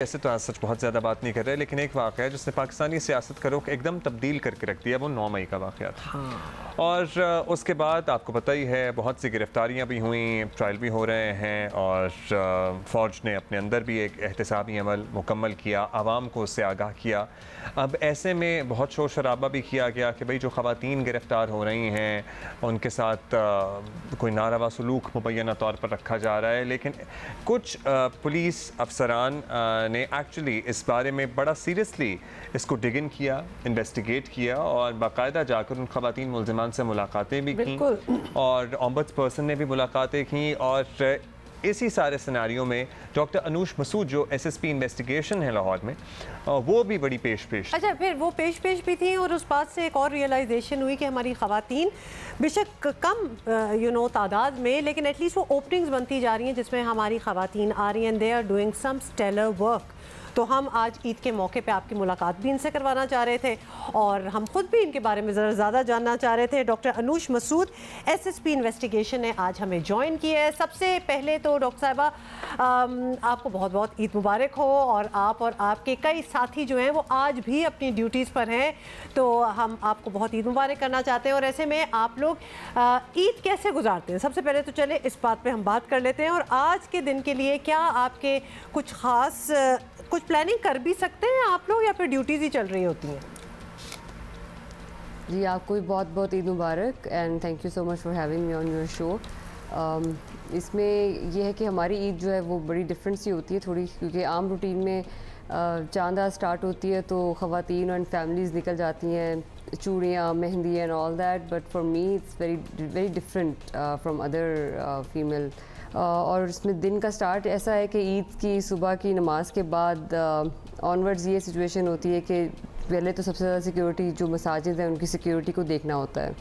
ऐसे तो आज सच बहुत ज़्यादा बात नहीं कर रहे, लेकिन एक वाक़या है जिसने पाकिस्तानी सियासत का रुख एकदम तब्दील करके रख दिया, वो 9 मई का वाक़या था। हाँ। और उसके बाद आपको पता ही है बहुत सी गिरफ्तारियां भी हुई, ट्रायल भी हो रहे हैं और फ़ौज ने अपने अंदर भी एक एहतसाबी अमल मुकम्मल किया, आवाम को उससे आगाह किया। अब ऐसे में बहुत शोर शराबा भी किया गया कि भाई जो ख़वातीन गिरफ़्तार हो रही हैं उनके साथ कोई नारवा सलूक मुबैना तौर पर रखा जा रहा है, लेकिन कुछ पुलिस अफसरान ने एक्चुअली इस बारे में बड़ा सीरियसली इसको डिग इन किया, इन्वेस्टिगेट किया और बाकायदा जाकर उन ख़वातीन मुल्ज़िमान से मुलाकातें भी की और ऑम्बड्स पर्सन ने भी मुलाकातें की। और इसी सारे सिनारियों में डॉक्टर अनूश मसूद जो एसएसपी इन्वेस्टिगेशन है लाहौर में, वो भी बड़ी पेश अच्छा, फिर वो पेश भी थी और उस बात से एक और रियलाइजेशन हुई कि हमारी ख़वातीन बेशक कम तादाद में, लेकिन एटलीस्ट वो ओपनिंग्स बनती जा रही हैं जिसमें हमारी ख़वातीन आ रही हैं, they are doing some stellar work. तो हम आज ईद के मौके पे आपकी मुलाकात भी इनसे करवाना चाह रहे थे और हम खुद भी इनके बारे में ज़रा ज़्यादा जानना चाह रहे थे। Doctor Anoosh Masood SSP investigation ने आज हमें ज्वाइन किया है। सबसे पहले तो डॉक्टर साहिबा आपको बहुत बहुत ईद मुबारक हो, और आप और आपके कई साथी जो हैं वो आज भी अपनी ड्यूटीज़ पर हैं, तो हम आपको बहुत ईद मुबारक करना चाहते हैं। और ऐसे में आप लोग ईद कैसे गुजारते हैं, सबसे पहले तो चले इस बात पर हम बात कर लेते हैं। और आज के दिन के लिए क्या आपके कुछ ख़ास कुछ प्लानिंग कर भी सकते हैं आप लोग, या फिर ड्यूटीज़ ही चल रही होती हैं? जी, आपको भी बहुत बहुत ईद मुबारक and thank you so much for having me on your show. इसमें यह है कि हमारी ईद जो है वो बड़ी डिफरेंट सी होती है थोड़ी, क्योंकि आम रूटीन में चांद रात स्टार्ट होती है तो ख़वातीन और फैमिलीज़ निकल जाती हैं, चूड़ियाँ, mehndi and all that, but for me it's very different from other female. और इसमें दिन का स्टार्ट ऐसा है कि ईद की सुबह की नमाज के बाद ऑनवर्ड्स ये सिचुएशन होती है कि पहले तो सबसे ज़्यादा सिक्योरिटी जो मसाजिद हैं उनकी सिक्योरिटी को देखना होता है,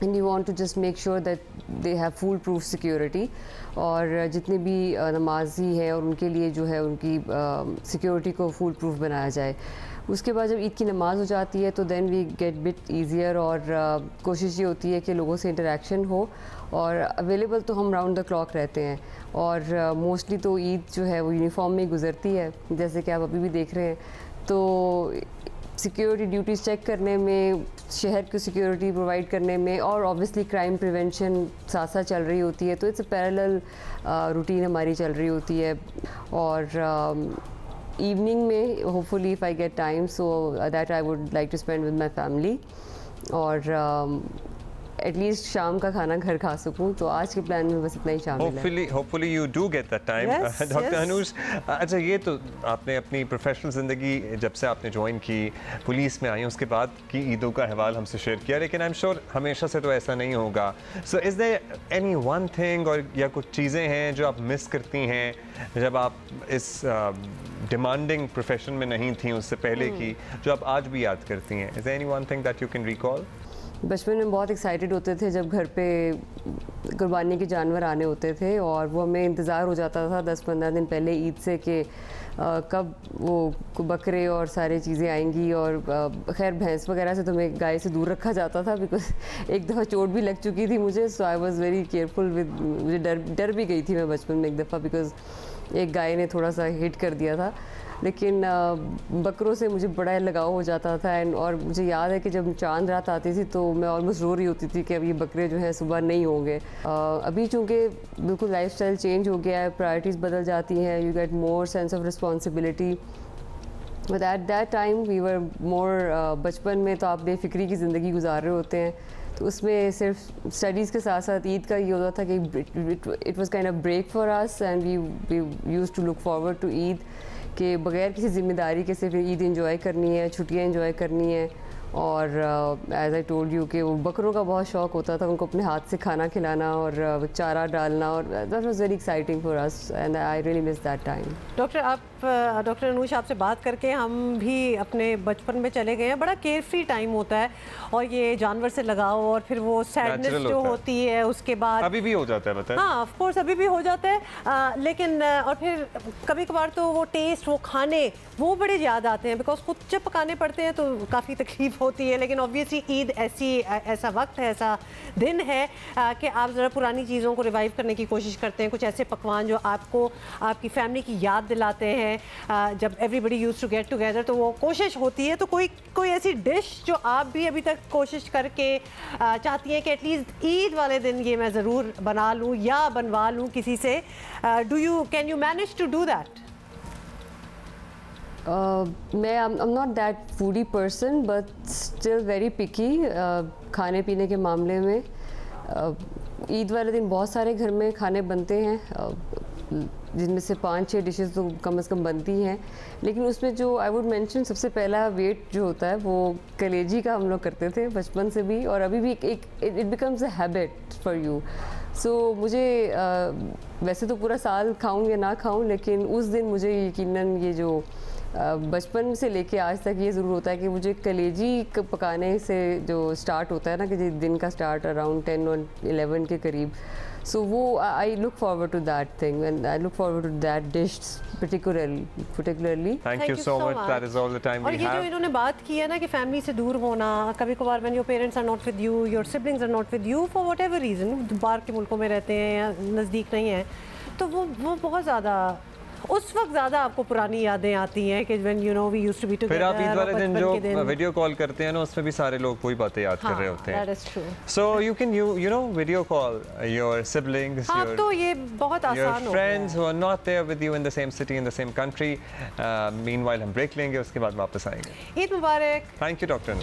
and you want to just make sure that they have full proof security, और जितने भी नमाजी हैं और उनके लिए जो है उनकी सिक्योरिटी को फुल प्रूफ बनाया जाए। उसके बाद जब ईद की नमाज़ हो जाती है तो then we get bit easier, और कोशिश ये होती है कि लोगों से इंटरेक्शन हो, और अवेलेबल तो हम राउंड द क्लॉक रहते हैं। और मोस्टली तो ईद जो है वो यूनिफॉर्म में गुजरती है, जैसे कि आप अभी भी देख रहे हैं। तो सिक्योरिटी ड्यूटीज़ चेक करने में, शहर को सिक्योरिटी प्रोवाइड करने में, और ऑब्वियसली क्राइम प्रिवेंशन साथ साथ चल रही होती है, तो इट्स अ पैरेलल रूटीन हमारी चल रही होती है। और इवनिंग में hopefully if I get time so that I would like to spend with my family, और एटलीस्ट शाम का खाना घर खा सकूं। तो आज के प्लान में बस इतना ही शामिल है। Hopefully you do get that time. Doctor Anoush, अच्छा ये तो आपने अपनी प्रोफेशनल ज़िंदगी जब से आपने ज्वाइन की, पुलिस में आई, उसके बाद की ईदों का अहवाल हमसे शेयर किया, लेकिन आई एम श्योर हमेशा से तो ऐसा नहीं होगा। So is there any one thing और या कुछ चीज़ें हैं जो आप मिस करती हैं जब आप इस डिमांडिंग प्रोफेशन में नहीं थी उससे पहले की, जो आप आज भी याद करती हैं? Is there any one thing that you can recall? बचपन में बहुत एक्साइटेड होते थे जब घर पे कुर्बानी के जानवर आने होते थे, और वो हमें इंतज़ार हो जाता था 10-15 दिन पहले ईद से कि कब वो बकरे और सारी चीज़ें आएंगी। और खैर भैंस वगैरह से तो मैं गाय से दूर रखा जाता था, बिकॉज एक दफ़ा चोट भी लग चुकी थी मुझे, so I was very careful with, मुझे डर भी गई थी मैं बचपन में एक दफ़ा, बिकॉज एक गाय ने थोड़ा सा हिट कर दिया था। लेकिन बकरों से मुझे बड़ा लगाव हो जाता था। एंड और मुझे याद है कि जब चांद रात आती थी तो मैं ऑलमोस्ट रो रही होती थी कि अब ये बकरे जो हैं सुबह नहीं होंगे। अभी चूँकि बिल्कुल लाइफस्टाइल चेंज हो गया है, प्रायोरिटीज़ बदल जाती हैं, you get more sense of responsibility, but at that time we were more, बचपन में तो आप बेफिक्री की ज़िंदगी गुजार रहे होते हैं, तो उसमें सिर्फ स्टडीज़ के साथ साथ ईद का ये होता था कि it was kind of break for us, and we used to look forward to Eid, कि बग़ैर किसी ज़िम्मेदारी के सिर्फ ईद एंजॉय करनी है, छुट्टियाँ एंजॉय करनी है। और एज आई टोल्ड यू कि वो बकरों का बहुत शौक़ होता था, उनको अपने हाथ से खाना खिलाना और चारा डालना, और that was very exciting for us and I really miss that time. Doctor Anoush, आपसे बात करके हम भी अपने बचपन में चले गए हैं। बड़ा केयर फ्री टाइम होता है, और ये जानवर से लगाओ और फिर वो सैडनेस जो होती है उसके बाद अभी भी हो जाता है, बताएं। हाँ, ऑफ कोर्स अभी भी हो जाता है, लेकिन और फिर कभी कभार तो वो टेस्ट, वो खाने वो बड़े याद आते हैं, बिकॉज खुद जब पकाने पड़ते हैं तो काफ़ी तकलीफ होती है, लेकिन ऑब्वियसली ईद ऐसा वक्त है, ऐसा दिन है कि आप ज़रा पुरानी चीज़ों को रिवाइव करने की कोशिश करते हैं, कुछ ऐसे पकवान जो आपको आपकी फैमिली की याद दिलाते हैं। जब everybody used to get together तो वो कोशिश होती है, तो कोई ऐसी डिश जो आप भी अभी तक कोशिश करके चाहती हैं कि एटलीस्ट ईद वाले दिन ये मैं ज़रूर बना लूँ या बनवा लूँ किसी से, can you manage to do that? मैं I'm not that foodie person but still very picky खाने पीने के मामले में। ईद वाले दिन बहुत सारे घर में खाने बनते हैं, जिनमें से 5-6 डिशेस तो कम से कम बनती हैं, लेकिन उसमें जो आई वुड मेंशन सबसे पहला वेट जो होता है वो कलेजी का हम लोग करते थे बचपन से भी, और अभी भी it becomes a habit for you. So मुझे वैसे तो पूरा साल खाऊं या ना खाऊं, लेकिन उस दिन मुझे यकीनन ये जो बचपन से लेके आज तक ये ज़रूर होता है कि मुझे कलेजी पकाने से जो स्टार्ट होता है ना, कि दिन का स्टार्ट अराउंड 10 और 11 के करीब, सो वो I look forward to that thing and I look forward to that dish particularly. Thank you so much. That is all the time we have. और ये जो इन्होंने बात की है ना कि फैमिली से दूर होना, कभी कभार when your parents are not with you, your siblings are not with you for whatever reason, बाहर के मुल्कों में रहते हैं या नज़दीक नहीं हैं, तो वो बहुत ज़्यादा उस वक्त ज़्यादा आपको पुरानी यादें आती हैं कि when you know we used to be together। फिर आप ईद वाले दिन जो वीडियो कॉल करते हैं ना, उसमें भी सारे लोग वही बातें याद कर रहे होते हैं। That is true। So you can you know video call your siblings, हाँ, तो ये बहुत आसान हो गया। your friends who are not there with you in the same city, in the same country। Meanwhile हम ब्रेक लेंगे, उसके बाद वापस आएंगे। ईद मुबारक। Thank you, Dr.